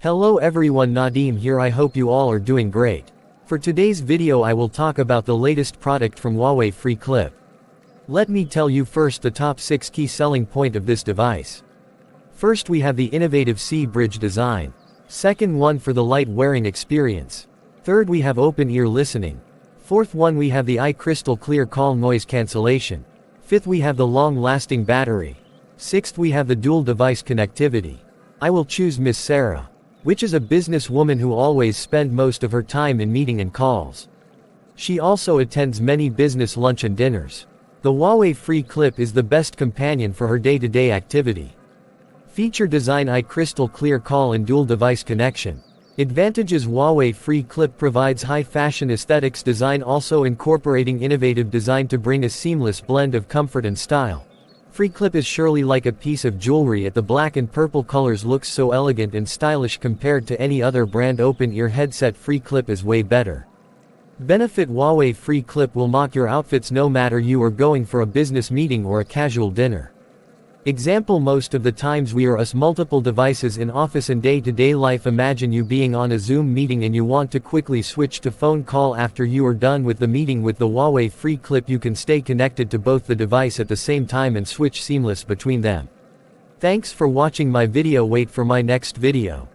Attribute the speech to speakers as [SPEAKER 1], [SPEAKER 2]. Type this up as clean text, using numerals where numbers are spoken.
[SPEAKER 1] Hello everyone, Nadeem here. I hope you all are doing great. For today's video I will talk about the latest product from Huawei FreeClip. Let me tell you first the top 6 key selling point of this device. First we have the innovative C-bridge design. Second one for the light wearing experience. Third we have open ear listening. Fourth one we have the crystal clear call noise cancellation. Fifth we have the long-lasting battery. Sixth we have the dual device connectivity. I will choose Miss Sarah, which is a businesswoman who always spends most of her time in meeting and calls. She also attends many business lunch and dinners. The Huawei FreeClip is the best companion for her day-to-day activity. Feature design: crystal clear call and dual device connection. Advantages: Huawei FreeClip provides high fashion aesthetics design, also incorporating innovative design to bring a seamless blend of comfort and style. FreeClip is surely like a piece of jewelry. The black and purple colors looks so elegant and stylish compared to any other brand open-ear headset. FreeClip is way better. Benefit: Huawei FreeClip will mock your outfits no matter you are going for a business meeting or a casual dinner. Example: most of the times we are multiple devices in office and day-to-day life. Imagine you being on a Zoom meeting and you want to quickly switch to phone call after you are done with the meeting. With the Huawei FreeClip you can stay connected to both the device at the same time and switch seamless between them. Thanks for watching my video. Wait for my next video.